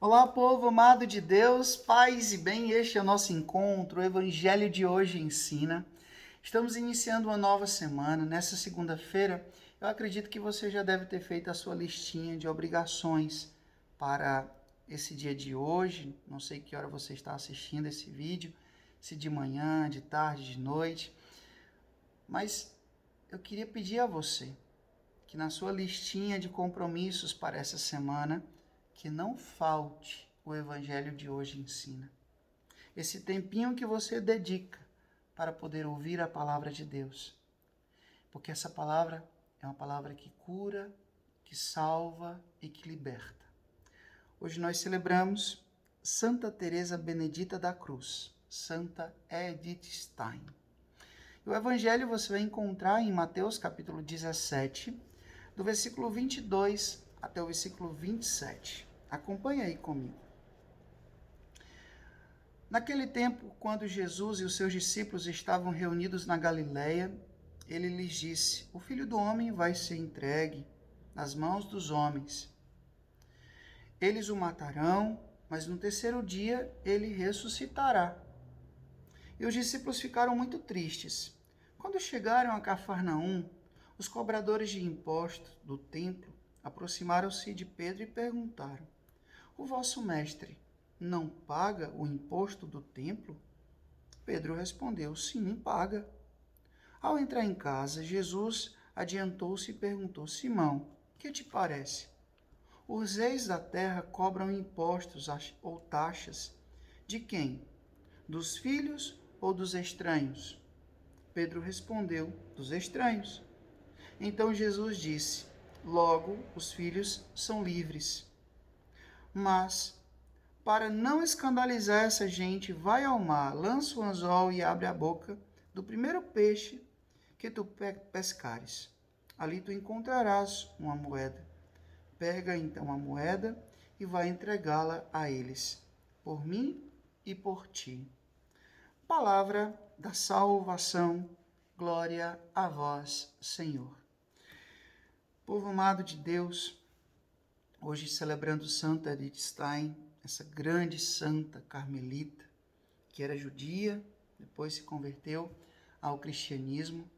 Olá, povo amado de Deus, paz e bem, este é o nosso encontro, o Evangelho de hoje ensina. Estamos iniciando uma nova semana, nessa segunda-feira, eu acredito que você já deve ter feito a sua listinha de obrigações para esse dia de hoje, não sei que hora você está assistindo esse vídeo, se de manhã, de tarde, de noite, mas eu queria pedir a você que na sua listinha de compromissos para essa semana, que não falte o Evangelho de hoje ensina. Esse tempinho que você dedica para poder ouvir a palavra de Deus. Porque essa palavra é uma palavra que cura, que salva e que liberta. Hoje nós celebramos Santa Teresa Benedita da Cruz, Santa Edith Stein. O Evangelho você vai encontrar em Mateus capítulo 17, do versículo 22 até o versículo 27. Acompanhe aí comigo. Naquele tempo, quando Jesus e os seus discípulos estavam reunidos na Galileia, ele lhes disse: O Filho do Homem vai ser entregue nas mãos dos homens. Eles o matarão, mas no terceiro dia ele ressuscitará. E os discípulos ficaram muito tristes. Quando chegaram a Cafarnaum, os cobradores de impostos do templo aproximaram-se de Pedro e perguntaram: O vosso mestre não paga o imposto do templo? Pedro respondeu: Sim, paga. Ao entrar em casa, Jesus adiantou-se e perguntou: Simão, que te parece? Os reis da terra cobram impostos ou taxas. De quem? Dos filhos ou dos estranhos? Pedro respondeu: Dos estranhos. Então Jesus disse: Logo, os filhos são livres. Mas, para não escandalizar essa gente, vai ao mar, lança o anzol e abre a boca do primeiro peixe que tu pescares. Ali tu encontrarás uma moeda. Pega então a moeda e vai entregá-la a eles, por mim e por ti. Palavra da salvação, glória a vós, Senhor. Povo amado de Deus, hoje celebrando Santa Edith Stein, essa grande santa carmelita, que era judia, depois se converteu ao cristianismo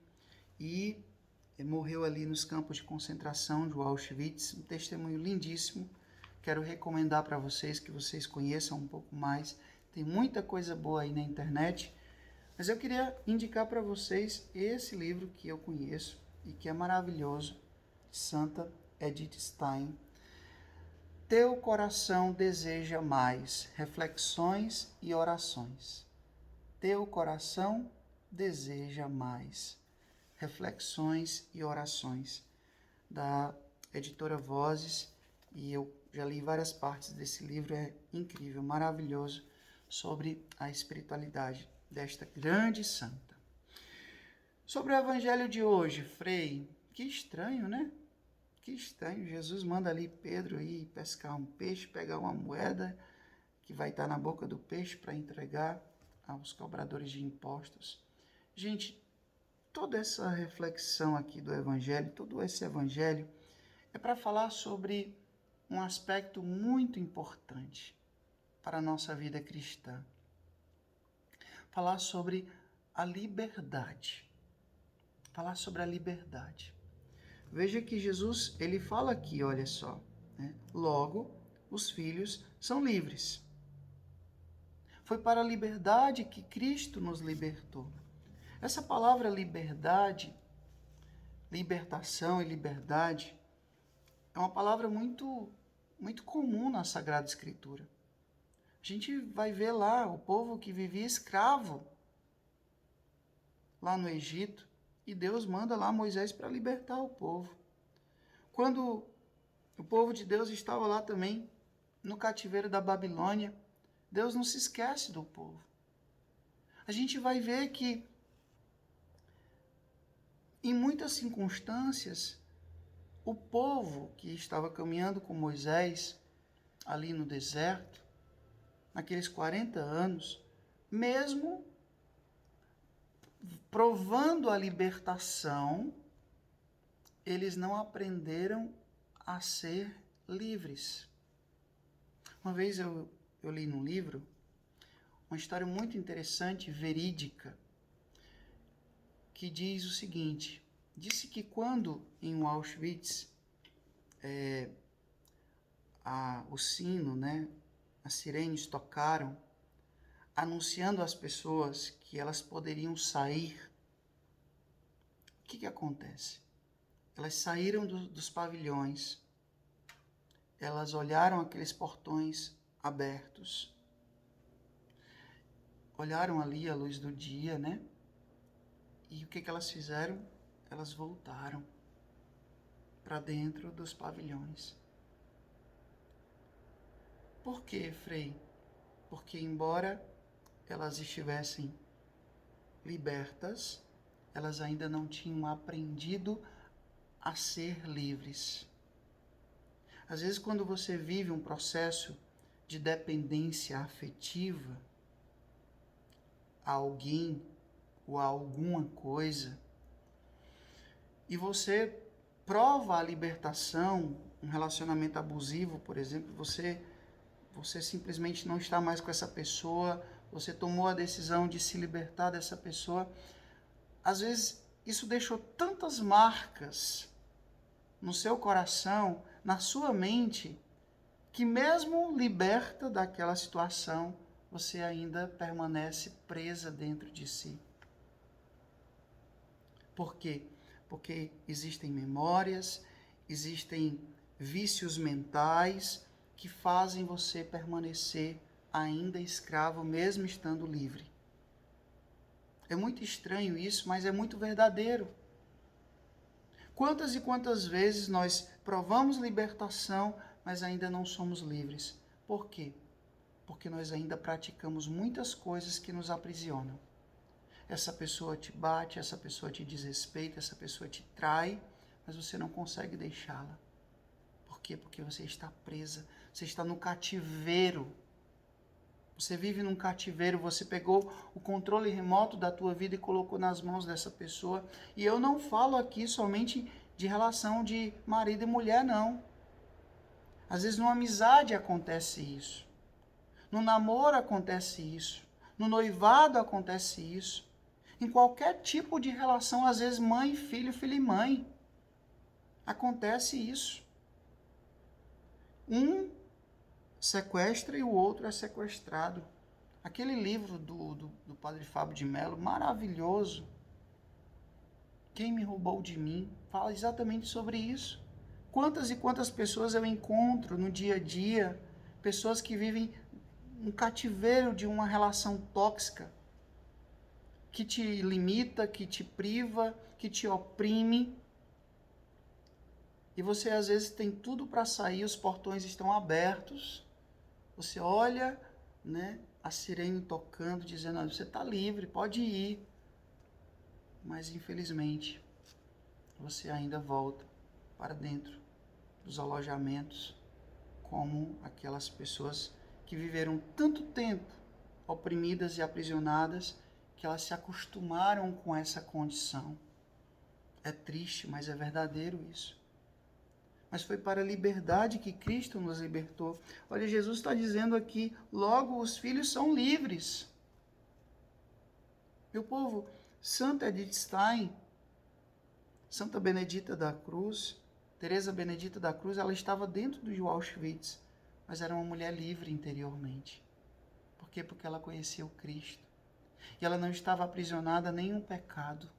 e morreu ali nos campos de concentração de Auschwitz, um testemunho lindíssimo. Quero recomendar para vocês que vocês conheçam um pouco mais. Tem muita coisa boa aí na internet, mas eu queria indicar para vocês esse livro que eu conheço e que é maravilhoso, Santa Edith Stein. Teu coração deseja mais, reflexões e orações. Teu coração deseja mais, reflexões e orações, da editora Vozes, e eu já li várias partes desse livro, é incrível, maravilhoso, sobre a espiritualidade desta grande santa. Sobre o evangelho de hoje, Frei, que estranho, né? Que estranho, Jesus manda ali Pedro ir pescar um peixe, pegar uma moeda que vai estar na boca do peixe para entregar aos cobradores de impostos. Gente, toda essa reflexão aqui do evangelho, todo esse evangelho é para falar sobre um aspecto muito importante para a nossa vida cristã. Falar sobre a liberdade. Falar sobre a liberdade. Veja que Jesus, ele fala aqui, olha só, né? Logo, os filhos são livres. Foi para a liberdade que Cristo nos libertou. Essa palavra liberdade, libertação e liberdade, é uma palavra muito comum na Sagrada Escritura. A gente vai ver lá o povo que vivia escravo lá no Egito, e Deus manda lá Moisés para libertar o povo. Quando o povo de Deus estava lá também, no cativeiro da Babilônia, Deus não se esquece do povo. A gente vai ver que, em muitas circunstâncias, o povo que estava caminhando com Moisés, ali no deserto, naqueles 40 anos, mesmo provando a libertação, eles não aprenderam a ser livres. Uma vez eu li num livro uma história muito interessante, verídica, que diz o seguinte: disse que quando em Auschwitz o sino, né, as sirenes tocaram, anunciando às pessoas que elas poderiam sair, o que acontece? Elas saíram dos pavilhões, elas olharam aqueles portões abertos, olharam ali a luz do dia, né? E o que elas fizeram? Elas voltaram para dentro dos pavilhões. Por quê, Frei? Porque embora elas estivessem libertas, elas ainda não tinham aprendido a ser livres. Às vezes, quando você vive um processo de dependência afetiva a alguém ou a alguma coisa, e você prova a libertação, um relacionamento abusivo, por exemplo, você simplesmente não está mais com essa pessoa, você tomou a decisão de se libertar dessa pessoa. Às vezes, isso deixou tantas marcas no seu coração, na sua mente, que mesmo liberta daquela situação, você ainda permanece presa dentro de si. Por quê? Porque existem memórias, existem vícios mentais que fazem você permanecer ainda escravo, mesmo estando livre. É muito estranho isso, mas é muito verdadeiro. Quantas e quantas vezes nós provamos libertação, mas ainda não somos livres? Por quê? Porque nós ainda praticamos muitas coisas que nos aprisionam. Essa pessoa te bate, essa pessoa te desrespeita, essa pessoa te trai, mas você não consegue deixá-la. Por quê? Porque você está presa, você está no cativeiro. Você vive num cativeiro, você pegou o controle remoto da tua vida e colocou nas mãos dessa pessoa. E eu não falo aqui somente de relação de marido e mulher, não. Às vezes numa amizade acontece isso. No namoro acontece isso. No noivado acontece isso. Em qualquer tipo de relação, às vezes mãe e filho, filho e mãe. Acontece isso. Um sequestra e o outro é sequestrado. Aquele livro do Padre Fábio de Mello, maravilhoso. Quem me roubou de mim? Fala exatamente sobre isso. Quantas e quantas pessoas eu encontro no dia a dia, pessoas que vivem um cativeiro de uma relação tóxica, que te limita, que te priva, que te oprime. E você às vezes tem tudo para sair, os portões estão abertos. Você olha, né, a sirene tocando, dizendo: você está livre, pode ir. Mas infelizmente, você ainda volta para dentro dos alojamentos, como aquelas pessoas que viveram tanto tempo oprimidas e aprisionadas, que elas se acostumaram com essa condição. É triste, mas é verdadeiro isso. Mas foi para a liberdade que Cristo nos libertou. Olha, Jesus está dizendo aqui: logo os filhos são livres. Meu povo, Santa Edith Stein, Santa Benedita da Cruz, Teresa Benedita da Cruz, ela estava dentro do Auschwitz, mas era uma mulher livre interiormente. Por quê? Porque ela conhecia o Cristo. E ela não estava aprisionada a nenhum pecado.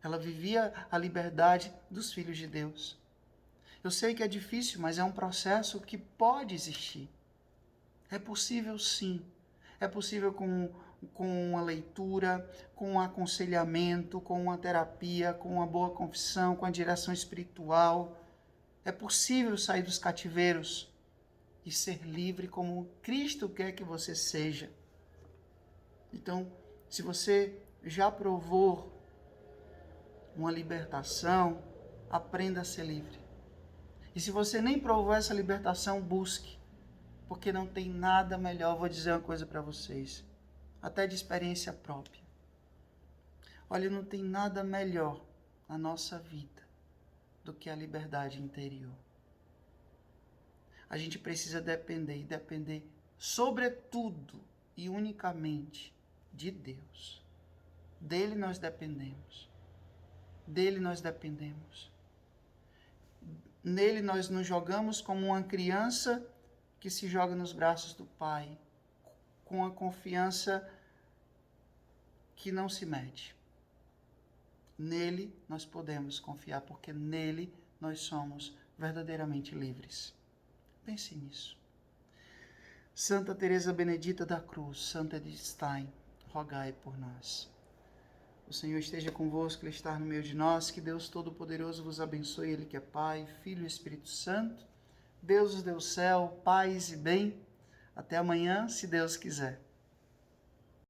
Ela vivia a liberdade dos filhos de Deus. Eu sei que é difícil, mas é um processo que pode existir. É possível, sim. É possível com uma leitura, com um aconselhamento, com uma terapia, com uma boa confissão, com a direção espiritual. É possível sair dos cativeiros e ser livre como Cristo quer que você seja. Então, se você já provou uma libertação, aprenda a ser livre. E se você nem provou essa libertação, busque. Porque não tem nada melhor, vou dizer uma coisa para vocês, até de experiência própria. Olha, não tem nada melhor na nossa vida do que a liberdade interior. A gente precisa depender, e depender sobretudo e unicamente de Deus. Dele nós dependemos. Dele nós dependemos. Nele nós nos jogamos como uma criança que se joga nos braços do Pai, com a confiança que não se mede. Nele nós podemos confiar, porque nele nós somos verdadeiramente livres. Pense nisso. Santa Teresa Benedita da Cruz, Santa Edith Stein, rogai por nós. O Senhor esteja convosco, Ele está no meio de nós. Que Deus Todo-Poderoso vos abençoe, Ele que é Pai, Filho e Espírito Santo. Deus os deu céu, paz e bem. Até amanhã, se Deus quiser.